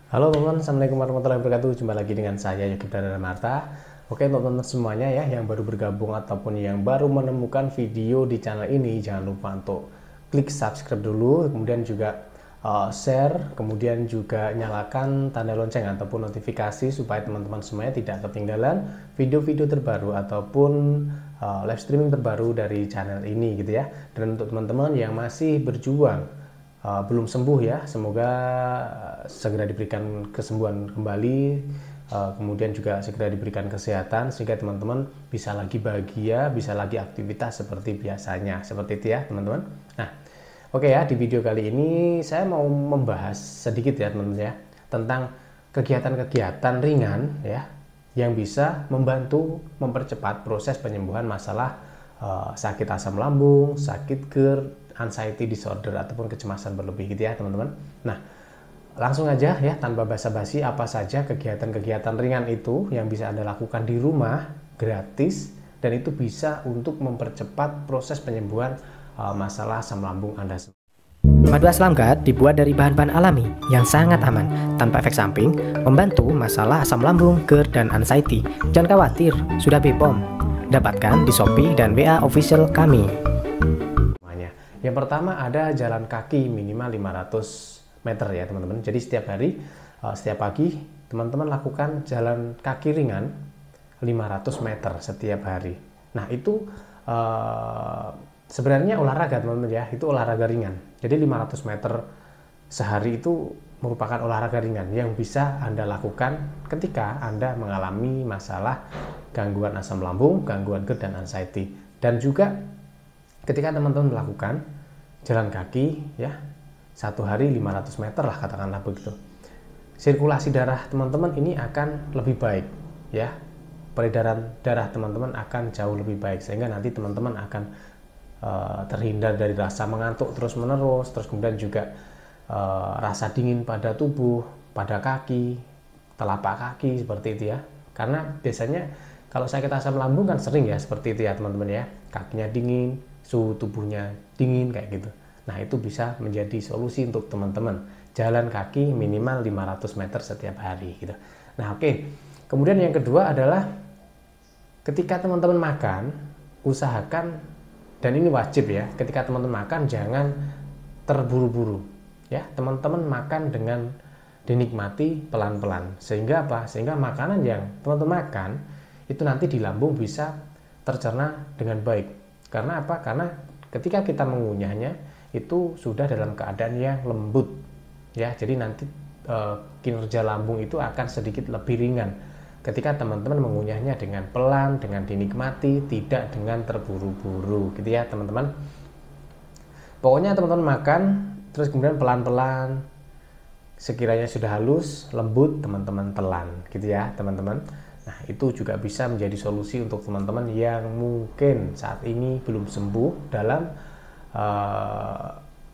Halo teman-teman, Assalamualaikum warahmatullahi wabarakatuh. Jumpa lagi dengan saya Yogi Pradana Marta. Oke, untuk teman-teman semuanya ya yang baru bergabung ataupun yang baru menemukan video di channel ini, jangan lupa untuk klik subscribe dulu, kemudian juga share, kemudian juga nyalakan tanda lonceng ataupun notifikasi supaya teman-teman semuanya tidak ketinggalan video-video terbaru ataupun live streaming terbaru dari channel ini gitu ya. Dan untuk teman-teman yang masih berjuang belum sembuh ya, semoga segera diberikan kesembuhan kembali, kemudian juga segera diberikan kesehatan sehingga teman-teman bisa lagi bahagia, bisa lagi aktivitas seperti biasanya, seperti itu ya teman-teman. Nah, oke ya, di video kali ini saya mau membahas sedikit ya teman-teman ya tentang kegiatan-kegiatan ringan ya yang bisa membantu mempercepat proses penyembuhan masalah sakit asam lambung, sakit GERD, anxiety disorder ataupun kecemasan berlebih gitu ya teman-teman. Nah, langsung aja ya tanpa basa-basi, apa saja kegiatan-kegiatan ringan itu yang bisa Anda lakukan di rumah gratis dan itu bisa untuk mempercepat proses penyembuhan masalah asam lambung Anda. Madu asam GAT dibuat dari bahan-bahan alami yang sangat aman, tanpa efek samping, membantu masalah asam lambung, GERD, dan anxiety. Jangan khawatir, sudah BPOM. Dapatkan di Shopee dan WA official kami. Yang pertama ada jalan kaki minimal 500 meter ya teman-teman. Jadi setiap hari, setiap pagi teman-teman lakukan jalan kaki ringan 500 meter setiap hari. Nah itu sebenarnya olahraga teman-teman ya, itu olahraga ringan. Jadi 500 meter sehari itu merupakan olahraga ringan yang bisa Anda lakukan ketika Anda mengalami masalah gangguan asam lambung, gangguan GERD dan anxiety. Dan juga ketika teman-teman melakukan jalan kaki ya, satu hari 500 meter lah katakanlah begitu, sirkulasi darah teman-teman ini akan lebih baik ya, peredaran darah teman-teman akan jauh lebih baik sehingga nanti teman-teman akan terhindar dari rasa mengantuk terus-menerus, terus kemudian juga rasa dingin pada tubuh, pada kaki, telapak kaki seperti itu ya. Karena biasanya kalau sakit asam lambung kan sering ya seperti itu ya teman-teman ya, kakinya dingin, suhu tubuhnya dingin kayak gitu. Nah itu bisa menjadi solusi untuk teman-teman, jalan kaki minimal 500 meter setiap hari gitu. Nah oke, kemudian yang kedua adalah ketika teman-teman makan, usahakan, dan ini wajib ya, ketika teman-teman makan jangan terburu-buru ya, teman-teman makan dengan dinikmati pelan-pelan, sehingga apa? Sehingga makanan yang teman-teman makan itu nanti di lambung bisa tercerna dengan baik. Karena apa? Karena ketika kita mengunyahnya itu sudah dalam keadaan yang lembut ya, jadi nanti kinerja lambung itu akan sedikit lebih ringan ketika teman-teman mengunyahnya dengan pelan, dengan dinikmati, tidak dengan terburu-buru gitu ya teman-teman. Pokoknya teman-teman makan terus kemudian pelan-pelan, sekiranya sudah halus, lembut, teman-teman telan gitu ya teman-teman. Nah itu juga bisa menjadi solusi untuk teman-teman yang mungkin saat ini belum sembuh dalam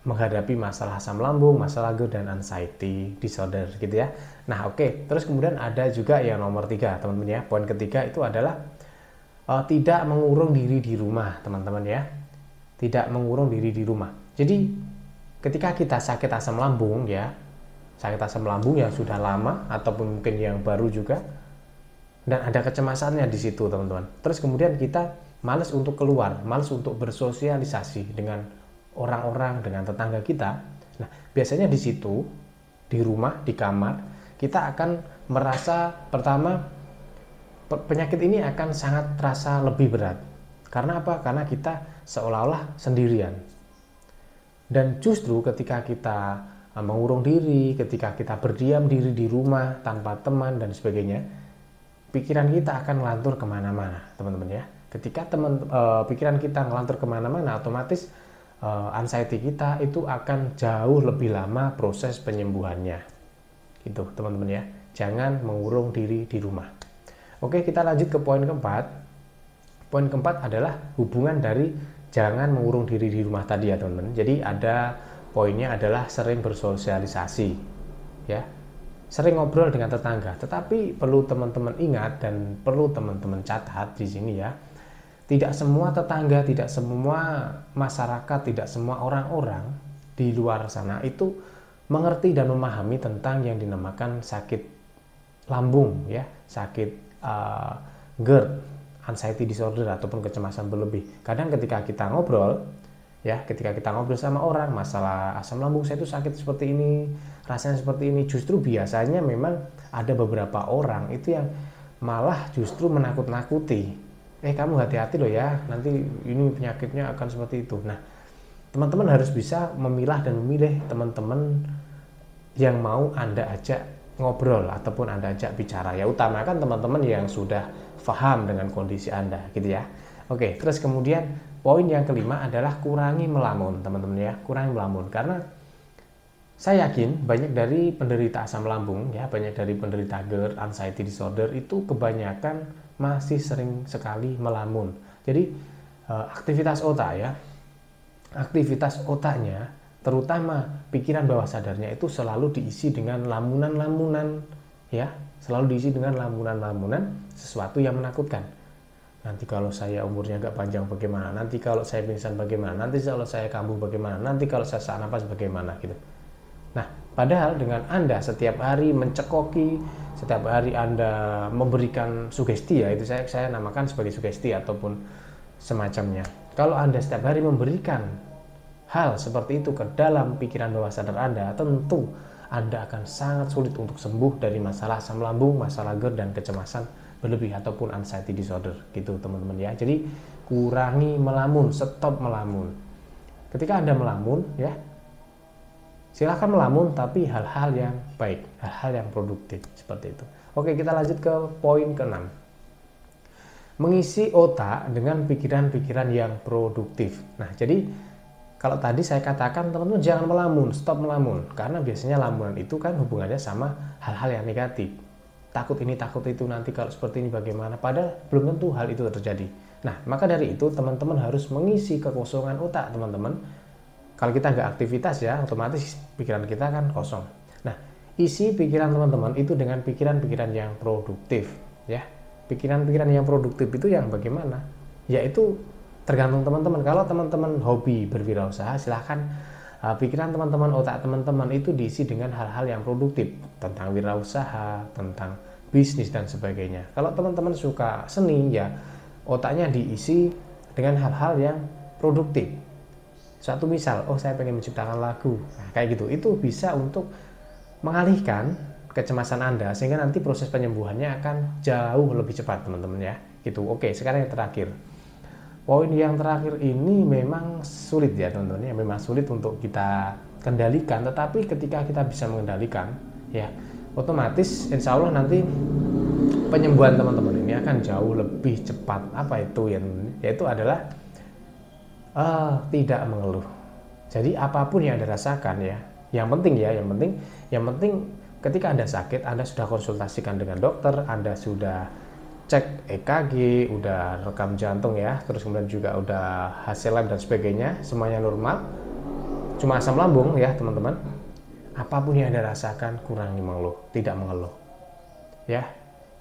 menghadapi masalah asam lambung, masalah GERD dan anxiety disorder gitu ya. Nah oke, terus kemudian ada juga yang nomor 3 teman-teman ya. Poin ketiga itu adalah tidak mengurung diri di rumah teman-teman ya. Tidak mengurung diri di rumah. Jadi ketika kita sakit asam lambung ya, sakit asam lambung yang sudah lama ataupun mungkin yang baru juga, dan ada kecemasannya di situ teman-teman. Terus kemudian kita malas untuk keluar, malas untuk bersosialisasi dengan orang-orang, dengan tetangga kita. Nah, biasanya di situ, di rumah, di kamar, kita akan merasa pertama penyakit ini akan sangat terasa lebih berat. Karena apa? Karena kita seolah-olah sendirian. Dan justru ketika kita mengurung diri, ketika kita berdiam diri di rumah tanpa teman dan sebagainya, pikiran kita akan ngelantur kemana-mana teman-teman ya. Ketika pikiran kita ngelantur kemana-mana, otomatis anxiety kita itu akan jauh lebih lama proses penyembuhannya gitu teman-teman ya. Jangan mengurung diri di rumah. Oke, kita lanjut ke poin keempat. Poin keempat adalah hubungan dari jangan mengurung diri di rumah tadi ya teman-teman. Jadi ada poinnya adalah sering bersosialisasi ya, sering ngobrol dengan tetangga. Tetapi perlu teman-teman ingat dan perlu teman-teman catat di sini ya, tidak semua tetangga, tidak semua masyarakat, tidak semua orang-orang di luar sana itu mengerti dan memahami tentang yang dinamakan sakit lambung ya, sakit GERD, anxiety disorder ataupun kecemasan berlebih. Kadang ketika kita ngobrol sama orang masalah asam lambung saya itu sakit seperti ini, rasanya seperti ini, justru biasanya memang ada beberapa orang itu yang malah justru menakut-nakuti. Kamu hati-hati loh ya, nanti ini penyakitnya akan seperti itu. Nah, teman-teman harus bisa memilah dan memilih teman-teman yang mau Anda ajak ngobrol ataupun Anda ajak bicara. Ya, utamakan teman-teman yang sudah paham dengan kondisi Anda, gitu ya. Oke, terus kemudian poin yang kelima adalah kurangi melamun, teman-teman ya. Kurangi melamun, karena saya yakin banyak dari penderita asam lambung ya, banyak dari penderita GERD, anxiety disorder itu kebanyakan masih sering sekali melamun. Jadi aktivitas otak ya, aktivitas otaknya terutama pikiran bawah sadarnya itu selalu diisi dengan lamunan-lamunan ya, selalu diisi dengan lamunan-lamunan sesuatu yang menakutkan. Nanti kalau saya umurnya agak panjang bagaimana, nanti kalau saya pingsan bagaimana, nanti kalau saya kambuh bagaimana, nanti kalau saya sesak napas bagaimana gitu. Nah, padahal dengan Anda setiap hari mencekoki, setiap hari Anda memberikan sugesti ya, itu saya namakan sebagai sugesti ataupun semacamnya. Kalau Anda setiap hari memberikan hal seperti itu ke dalam pikiran bawah sadar Anda, tentu Anda akan sangat sulit untuk sembuh dari masalah asam lambung, masalah GERD dan kecemasan berlebih ataupun anxiety disorder gitu teman-teman ya. Jadi kurangi melamun, stop melamun. Ketika Anda melamun ya, silahkan melamun tapi hal-hal yang baik, hal-hal yang produktif seperti itu. Oke, kita lanjut ke poin ke-6. Mengisi otak dengan pikiran-pikiran yang produktif. Nah, jadi kalau tadi saya katakan teman-teman jangan melamun, stop melamun, karena biasanya lamunan itu kan hubungannya sama hal-hal yang negatif. Takut ini, takut itu, nanti kalau seperti ini bagaimana, padahal belum tentu hal itu terjadi. Nah, maka dari itu teman-teman harus mengisi kekosongan otak teman-teman. Kalau kita nggak aktivitas ya, otomatis pikiran kita kan kosong. Nah, isi pikiran teman-teman itu dengan pikiran-pikiran yang produktif ya. Pikiran-pikiran yang produktif itu yang bagaimana? Yaitu tergantung teman-teman. Kalau teman-teman hobi berwirausaha, silahkan pikiran teman-teman, otak teman-teman itu diisi dengan hal-hal yang produktif tentang wirausaha, tentang bisnis dan sebagainya. Kalau teman-teman suka seni ya, otaknya diisi dengan hal-hal yang produktif. Suatu misal, saya pengen menciptakan lagu, nah, kayak gitu, itu bisa untuk mengalihkan kecemasan Anda sehingga nanti proses penyembuhannya akan jauh lebih cepat teman-teman ya. Gitu. Oke, sekarang yang terakhir. Poin yang terakhir ini memang sulit ya teman-teman ya, memang sulit untuk kita kendalikan, tetapi ketika kita bisa mengendalikan ya, otomatis insya Allah nanti penyembuhan teman-teman ini akan jauh lebih cepat. Apa itu yaitu adalah tidak mengeluh. Jadi apapun yang Anda rasakan ya, yang penting ketika Anda sakit, Anda sudah konsultasikan dengan dokter, Anda sudah cek EKG, udah rekam jantung ya, terus kemudian juga udah hasil lab dan sebagainya, semuanya normal, cuma asam lambung ya teman-teman. Apapun yang Anda rasakan, kurangi mengeluh, tidak mengeluh ya,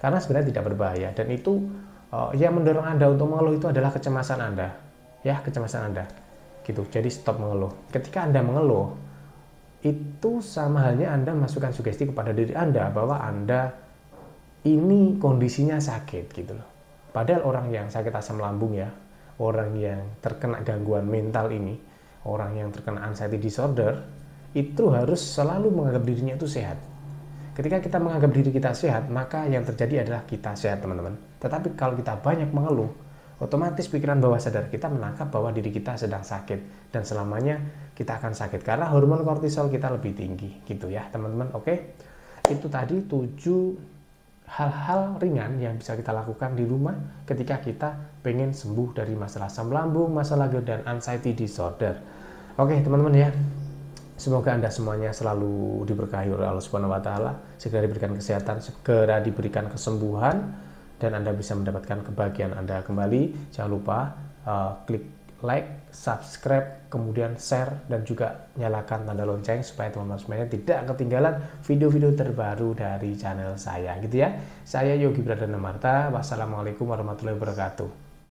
karena sebenarnya tidak berbahaya, dan itu yang mendorong Anda untuk mengeluh itu adalah kecemasan Anda ya, kecemasan Anda gitu. Jadi stop mengeluh. Ketika Anda mengeluh, itu sama halnya Anda masukkan sugesti kepada diri Anda bahwa Anda ini kondisinya sakit gitu loh. Padahal orang yang sakit asam lambung ya, orang yang terkena gangguan mental ini, orang yang terkena anxiety disorder, itu harus selalu menganggap dirinya itu sehat. Ketika kita menganggap diri kita sehat, maka yang terjadi adalah kita sehat teman-teman. Tetapi kalau kita banyak mengeluh, otomatis pikiran bawah sadar kita menangkap bahwa diri kita sedang sakit, dan selamanya kita akan sakit karena hormon kortisol kita lebih tinggi gitu ya teman-teman. Oke, itu tadi 7 hal-hal ringan yang bisa kita lakukan di rumah ketika kita pengen sembuh dari masalah asam lambung, masalah GERD dan anxiety disorder. Oke teman-teman ya, semoga Anda semuanya selalu diberkahi oleh Allah Subhanahu wa Ta'ala, segera diberikan kesehatan, segera diberikan kesembuhan, dan Anda bisa mendapatkan kebahagiaan Anda kembali. Jangan lupa klik like, subscribe, kemudian share, dan juga nyalakan tanda lonceng supaya teman-teman semuanya tidak ketinggalan video-video terbaru dari channel saya gitu ya. Saya Yogi Pradana Marta. Wassalamualaikum warahmatullahi wabarakatuh.